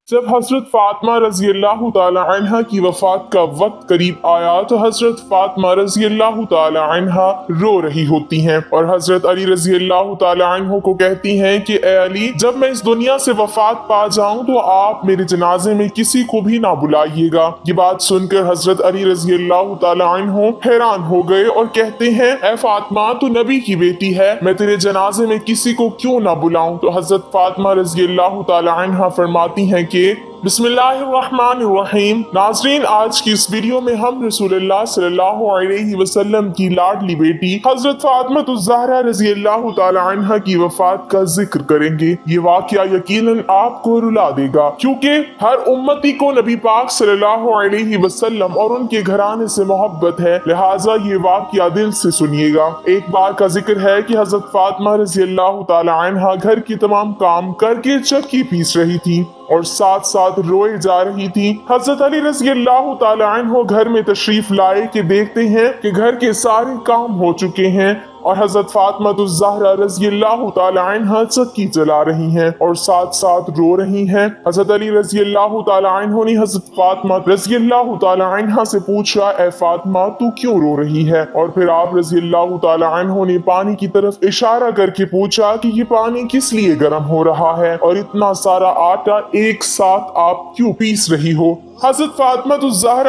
जब हजरत फातिमा रजी अल्लाह ताला अन्हा की वफात का वक्त करीब आया तो हजरत फातिमा रजी अल्लाह ताला अन्हा रो रही होती हैं और हजरत अली रजी अल्लाह ताला अन्हु को कहती हैं कि ए अली, जब मैं इस दुनिया से वफात पा जाऊं तो आप मेरे जनाजे में किसी को भी ना बुलाइएगा। ये बात सुनकर हजरत अली रजी अल्लाह ताला अन्हु हैरान हो गए और कहते हैं, ए फातिमा, तू नबी की बेटी है, मैं तेरे जनाजे में किसी को क्यों ना बुलाऊं। तो हजरत फातिमा रजी अल्लाह ताला अन्हा फरमाती हैं कि बिस्मिल्लाहिर्रहमानिर्रहीम। नाज़रीन, आज की इस वीडियो में हम रसूलुल्लाह सल्लल्लाहु अलैहि वसल्लम की लाडली बेटी हजरत फातिमा रज़ी अल्लाह ताला अन्हा की वफात का जिक्र करेंगे। ये वाकया यकीनन आपको रुला देगा, क्योंकि हर उम्मती को नबी पाक सल्लल्लाहु अलैहि वसल्लम और उनके घराने से मोहब्बत है, लिहाजा ये वाकया दिल से सुनिएगा। एक बार का जिक्र है कि हजरत फातिमा रज़ी अल्लाह ताला अन्हा घर की तमाम काम करके चक्की पीस रही थी और साथ साथ रोए जा रही थी। हजरत अली रज़ी अल्लाह ताला अन्हु घर में तशरीफ लाए कि देखते हैं कि घर के सारे काम हो चुके हैं और हजरत फातिमा रज़ी अल्लाह ताला अन्हा चक्की चला रही हैं और साथ साथ रो रही हैं। हजरत अली रज़ी अल्लाह ताला अन्हु ने हजरत फातिमा रज़ी अल्लाह ताला अन्हा से पूछा, ए फातिमा, तू क्यों रो रही है? और फिर आप रज़ी अल्लाह ताला अन्हु ने पानी की तरफ इशारा करके पूछा कि ये पानी किस लिए गर्म हो रहा है और इतना सारा आटा एक साथ आप क्यों पीस रही हो? हजरत फातिमा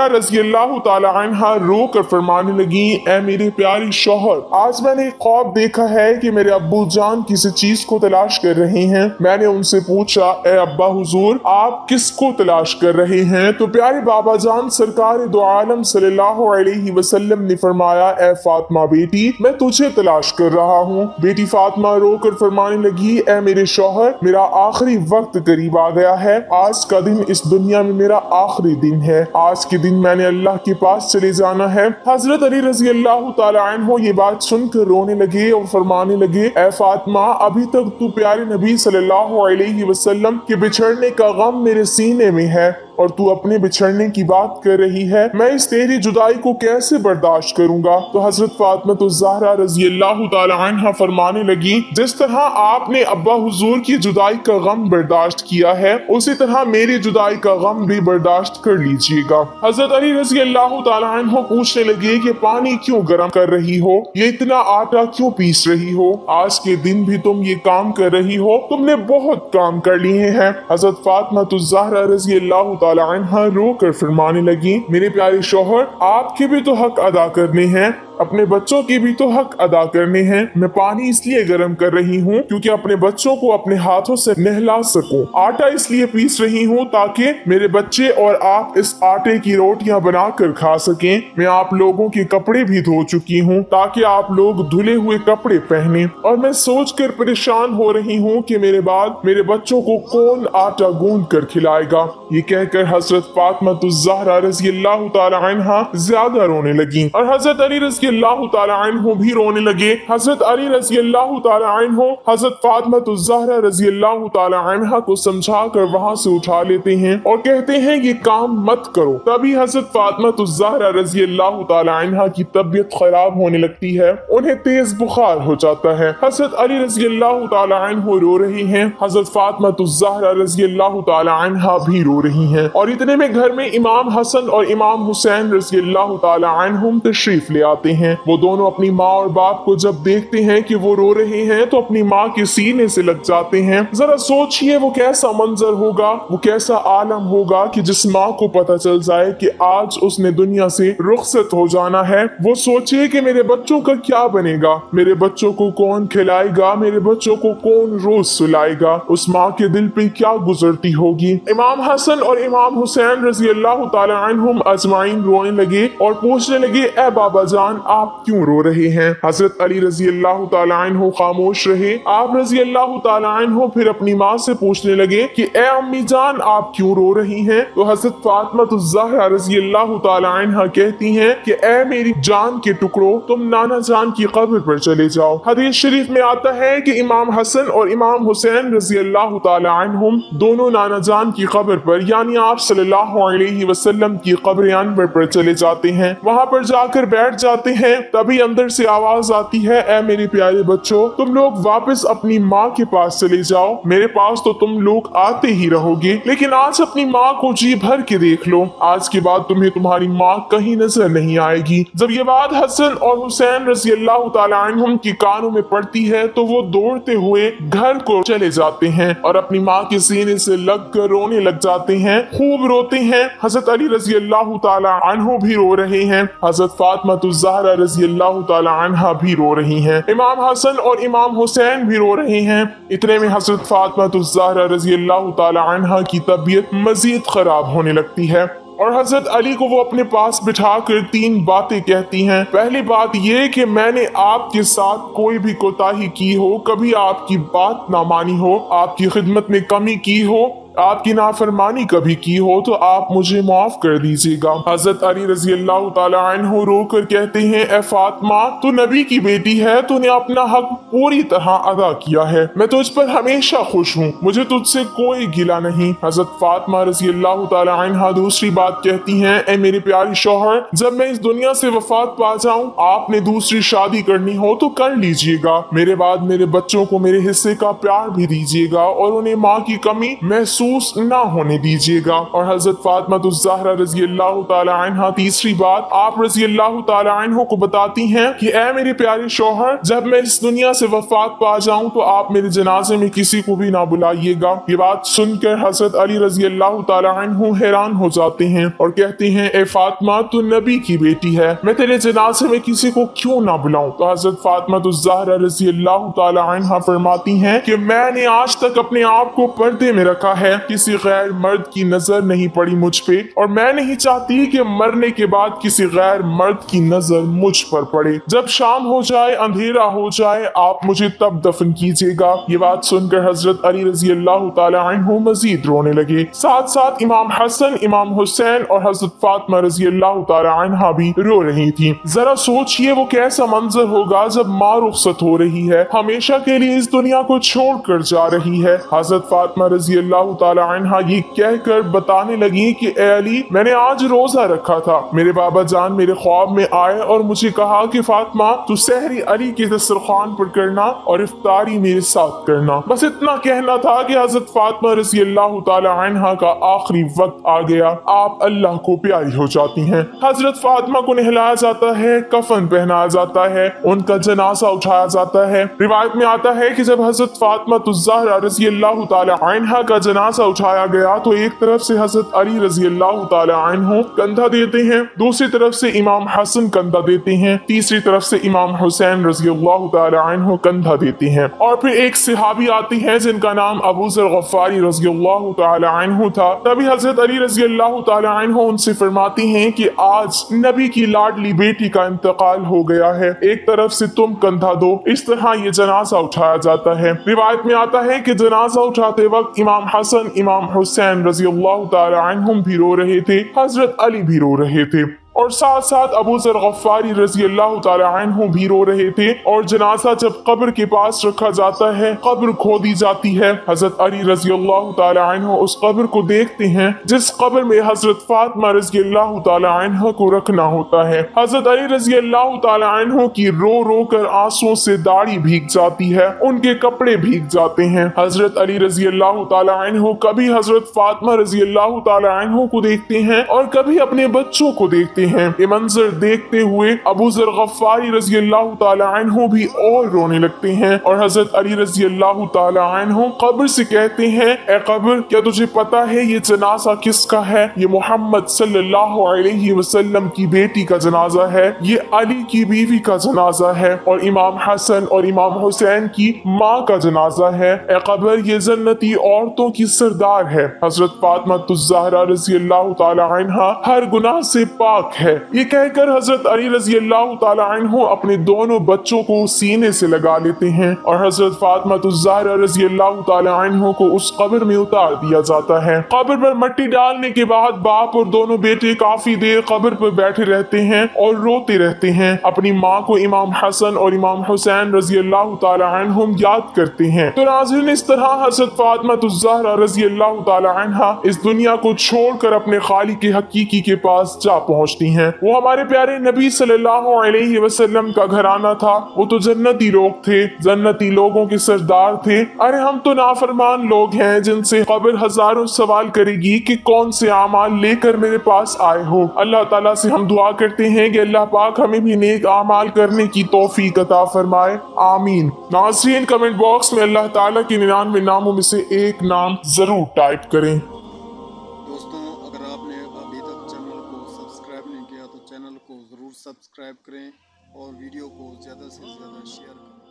रज़ी अल्लाह ताला अन्हा रो कर फरमाने लगी, ए मेरे प्यारे शौहर, आज मैंने एक ख्वाब देखा है कि मेरे अब्बू जान किसी चीज को तलाश कर रहे हैं। मैंने उनसे पूछा, ए अब्बा हुजूर, आप किसको तलाश कर रहे हैं? तो प्यारे बाबा जान सरकार दो आलम सल्लल्लाहु अलैहि वसल्लम ने फरमाया, ए फातिमा बेटी, मैं तुझे तलाश कर रहा हूँ। बेटी फातिमा रो कर फरमाने लगी, ए मेरे शौहर, मेरा आखिरी वक्त करीब आ गया है। आज का दिन इस दुनिया में मेरा आखिरी दिन है। आज के दिन मैंने अल्लाह के पास चले जाना है। हजरत अली रज़ी अल्लाह ताला अन्हु ये बात सुनकर रोने लगे और फरमाने लगे, ए फातिमा, अभी तक तू प्यारे नबी सल्लल्लाहु अलैहि वसल्लम के बिछड़ने का गम मेरे सीने में है और तू अपने बिछड़ने की बात कर रही है। मैं इस तेरी जुदाई को कैसे बर्दाश्त करूंगा? तो हजरत फातिमा रज़ी अल्लाह ताला अन्हा फरमाने लगी, जिस तरह आपने अब्बा हुजूर की जुदाई का गम बर्दाश्त किया है, उसी तरह मेरी जुदाई का गम भी बर्दाश्त कर लीजिएगा। हजरत अली रज़ी अल्लाह ताला अन्हु पूछने लगे कि पानी क्यों गर्म कर रही हो? ये इतना आटा क्यों पीस रही हो? आज के दिन भी तुम ये काम कर रही हो? तुमने बहुत काम कर लिए हैं। हजरत फातिमा रज़ी अल्लाह ताला अन्हा रो कर फरमाने लगी, मेरे प्यारे शौहर, आपके भी तो हक अदा करने हैं, अपने बच्चों के भी तो हक अदा करने हैं। मैं पानी इसलिए गर्म कर रही हूँ क्योंकि अपने बच्चों को अपने हाथों से नहला सकूं। आटा इसलिए पीस रही हूँ ताकि मेरे बच्चे और आप इस आटे की रोटियां बनाकर खा सकें। मैं आप लोगों के कपड़े भी धो चुकी हूँ ताकि आप लोग धुले हुए कपड़े पहने, और मैं सोच कर परेशान हो रही हूँ कि मेरे बाद मेरे बच्चों को कौन आटा गूंद कर खिलाएगा। ये कहकर हजरत फातिमा रज़ी अल्लाह ताला अन्हा ज्यादा रोने लगी और हजरत अली रज़ी अल्लाह ताला अन्हु भी रोने लगे। हजरत अली रज़ी अल्लाह ताला अन्हु हजरत फातिमा रज़ी अल्लाह ताला अन्हा को समझा कर वहां से उठा लेते हैं और कहते हैं ये काम मत करो। तभी हजरत फातिमा रज़ी अल्लाह ताला अन्हा की तबीयत खराब होने लगती है, उन्हें तेज बुखार हो जाता है। हजरत अली रज़ी अल्लाह ताला अन्हु रो रही हैं, हजरत फातिमा रज़ी अल्लाह ताला अन्हा भी रो रही हैं और इतने में घर में इमाम हसन और इमाम हुसैन रज़ी अल्लाह ताला अन्हुम तशरीफ ले आते हैं। वो दोनों अपनी माँ और बाप को जब देखते हैं कि वो रो रहे हैं तो अपनी माँ के सीने से लग जाते हैं। जरा सोचिए वो कैसा मंजर होगा, वो कैसा आलम होगा कि जिस माँ को पता चल जाए कि आज उसने दुनिया से रुखसत हो जाना है। वो सोचिए कि मेरे बच्चों का क्या बनेगा, मेरे बच्चों को कौन खिलाएगा, मेरे बच्चों को कौन रोज सुलाएगा। उस माँ के दिल पे क्या गुजरती होगी। इमाम हसन और इमाम हुसैन रज़ी अल्लाह ताला अन्हुम अजमाइन रोने लगे और पूछने लगे, ए बाबा जान, आप क्यों रो रहे हैं? हजरत अली रज़ी अल्लाह ताला अन्हु खामोश रहे। आप रज़ी अल्लाह ताला अन्हु फिर अपनी माँ से पूछने लगे कि ए अम्मी जान, आप क्यों रो रही हैं? तो हजरत फातिमा रज़ी अल्लाह ताला अन्हा कहती हैं कि ए मेरी जान के टुकड़ों, तुम नाना जान की कब्र पर चले जाओ। हदीस शरीफ में आता है कि इमाम हसन और इमाम हुसैन रज़ी अल्लाह ताला अन्हुम दोनों नाना जान की कब्र पर यानी आप सल्लल्लाहु अलैहि वसल्लम की कब्र अनवर पर चले जाते हैं। वहां पर जाकर बैठ जाते होते हैं तभी अंदर से आवाज आती है, ऐ मेरे प्यारे बच्चों, तुम लोग वापस अपनी माँ के पास चले जाओ, मेरे पास तो तुम लोग आते ही रहोगे, लेकिन आज अपनी माँ को जी भर के देख लो, आज के बाद तुम्हें तुम्हारी माँ कहीं नजर नहीं आएगी। जब ये बात हसन और हुसैन रजी अल्लाह तआला अन्हुम की कानों में पड़ती है तो वो दौड़ते हुए घर को चले जाते हैं और अपनी माँ के सीने से लग कर रोने लग जाते हैं, खूब रोते हैं। हजरत अली रजी अल्लाह तआला अन्हु भी रो रहे हैं, हजरत फातिमा ज़हरा रजी अल्लाह तआला अन्हा भी रो रही हैं, इमाम हसन और इमाम हुसैन भी रो रहे हैं। इतने में हजरत फातिमा ज़हरा रजी अल्लाह तआला अन्हा की तबीयत मजीद खराब होने लगती है और हजरत अली को वो अपने पास बिठाकर 3 बातें कहती हैं। पहली बात ये कि मैंने आपके साथ कोई भी कोताही की हो, कभी आपकी बात ना मानी हो, आपकी खिदमत में कमी की हो, आपकी नाफरमानी कभी की हो तो आप मुझे माफ कर दीजिएगा। हजरत अली रजी अल्लाह तआला अन्हु रो कर कहते हैं, ए फातिमा, तू नबी की बेटी है, तूने अपना हक पूरी तरह अदा किया है, मैं तुझ पर हमेशा खुश हूँ, मुझे तुझसे कोई गिला नहीं। हजरत फातिमा रजी अल्लाह तआला अन्हा दूसरी बात कहती हैं, ए मेरे प्यारे शौहर, जब मैं इस दुनिया से वफात पा जाऊं, आपने दूसरी शादी करनी हो तो कर लीजिएगा, मेरे बाद मेरे बच्चों को मेरे हिस्से का प्यार भी दीजिएगा और उन्हें माँ की कमी महसूस ना होने दीजिएगा। और हजरत फातिमा ज़हरा रजी अल्लाह तआला अन्हा तीसरी बात आप रजी अल्लाह तआला अन्हु को बताती हैं कि ऐ मेरे प्यारे शौहर, जब मैं इस दुनिया से वफात पा जाऊं तो आप मेरे जनाजे में किसी को भी ना बुलाइएगा। ये बात सुनकर हजरत अली रजी अल्लाह तआला अन्हु हैरान हो जाते हैं और कहते हैं, ए फातिमा, तू नबी की बेटी है, मैं तेरे जनाजे में किसी को क्यों ना बुलाऊं। तो हजरत फातिमा ज़हरा रजी अल्लाह तआला अन्हा फरमाती हैं कि मैंने आज तक अपने आप को पर्दे में रखा है, किसी गैर मर्द की नजर नहीं पड़ी मुझ पे और मैं नहीं चाहती कि मरने के बाद किसी गैर मर्द की नजर मुझ पर पड़े। जब शाम हो जाए, अंधेरा हो जाए, आप मुझे तब दफन कीजिएगा। ये बात सुनकर हजरत अली रजी अल्लाह तआला अन्हु मजीद रोने लगे। साथ साथ इमाम हसन, इमाम हुसैन और हजरत फातिमा रजी अल्लाह तआला अन्हा भी रो रही थी। जरा सोचिए वो कैसा मंजर होगा जब माँ रुखसत हो रही है, हमेशा के लिए इस दुनिया को छोड़ कर जा रही है। हजरत फातिमा रजी अल्लाह तआला अन्हा ये कहकर बताने लगी कि ए अली, मैंने आज रोजा रखा था, मेरे बाबा जान मेरे ख्वाब में आए और मुझे कहा कि फातिमा, तू सहरी अली के दस्तरखान पर करना और इफ्तारी मेरे साथ करना। बस इतना कहना था कि हजरत फातिमा रजी अल्लाह तआला अन्हा का आखिरी वक्त आ गया, आप अल्लाह को प्यारी हो जाती हैं। हजरत फातिमा को नहलाया जाता है, कफन पहनाया जाता है, उनका जनाजा उठाया जाता है। रिवायत में आता है कि जब हजरत फातिमा ज़हरा रजी अल्लाह तआला अन्हा का जनाजा उठाया गया तो एक तरफ से हजरत अली रजी अल्लाह तआला अन्हु कंधा देते हैं, दूसरी तरफ से इमाम हसन कंधा देते हैं, तीसरी तरफ से इमाम हुसैन रजी अल्लाह तआला अन्हु कंधा देते हैं। और फिर एक सहाबी आते हैं जिनका नाम अबू ज़र गफ़ारी रजी अल्लाह तआला अन्हु था। तभी हजरत अली रजी अल्लाह तआला अन्हु उनसे फरमाती हैं कि आज नबी की लाडली बेटी का इंतकाल हो गया है, एक तरफ से तुम कंधा दो। इस तरह ये जनाजा उठाया जाता है। रिवायत में आता है कि जनाजा उठाते वक्त इमाम हसन, इमाम हुसैन रजी अल्लाह तआला अन्हुम भी रो रहे थे, हजरत अली भी रो रहे थे और साथ साथ अबू ज़र गफ़ारी रजी अल्लाह तआला अन्हु भी रो रहे थे। और जनाजा जब कब्र के पास रखा जाता है, कब्र खोदी जाती है, हजरत अली रजी अल्लाह तआला अन्हु उस कब्र को देखते हैं जिस कब्र में हजरत फातिमा रजी अल्लाह तआला अन्हा को रखना होता है। हजरत अली रजी अल्लाह तआला अन्हु की रो रो कर आंसुओं से दाढ़ी भीग जाती है, उनके कपड़े भीग जाते हैं। हजरत अली रजी अल्लाह तआला अन्हु कभी हजरत फातिमा रजी अल्लाह तआला अन्हु को देखते हैं और कभी अपने बच्चों को देखते हैं। ये मंजर देखते हुए अबू ज़र गफ़ारी रजी अल्लाह तआला अन्हु भी और रोने लगते हैं और हजरत अली रजी अल्लाह तआला अन्हु कब्र से कहते हैं, ए कब्र, क्या तुझे पता है ये जनाजा किसका है? ये मोहम्मद सल्लल्लाहु अलैहि वसल्लम की बेटी का जनाजा है, ये अली की बीवी का जनाजा है और इमाम हसन और इमाम हुसैन की माँ का जनाजा है। ए कब्र, ये जन्नती औरतों की सरदार है। हजरत फातिमा ज़हरा रजी अल्लाह तआला अन्हा हर गुनाह से पाक है। ये कहकर हजरत अली रजी अल्लाह तआला अन्हु अपने दोनों बच्चों को सीने से लगा लेते हैं और हजरत फातिमा ज़हरा रजी अल्लाह तआला अन्हु को उस कब्र में उतार दिया जाता है। कब्र पर मिट्टी डालने के बाद बाप और दोनों बेटे काफी देर कब्र पर बैठे रहते हैं और रोते रहते हैं। अपनी माँ को इमाम हसन और इमाम हुसैन रजी अल्लाह तआला अन्हुम याद करते हैं। तो नाज़रीन, इस तरह हजरत फातिमा ज़हरा रजी अल्लाह तआला अन्हा इस दुनिया को छोड़कर अपने खालिक हकीकी के पास जा पहुँचती पहुंचती हैं। वो हमारे प्यारे नबी सल्लल्लाहु अलैहि वसल्लम का घराना था। वो तो जन्नती लोग थे, जन्नती लोगों के सरदार थे। अरे हम तो नाफरमान लोग हैं जिनसे कब्र हजारों सवाल करेगी कि कौन से आमाल लेकर मेरे पास आए हो। अल्लाह ताला से हम दुआ करते हैं कि अल्लाह पाक हमें भी नेक आमाल करने की तौफीक अता फरमाए, आमीन। नाज़रीन, कमेंट बॉक्स में अल्लाह ताला के 99 नामों में से एक नाम जरूर टाइप करें। दोस्तों, अगर आपने अभी तक चैनल को सब्सक्राइब नहीं किया तो चैनल को ज़रूर सब्सक्राइब करें और वीडियो को ज़्यादा से ज़्यादा शेयर करें।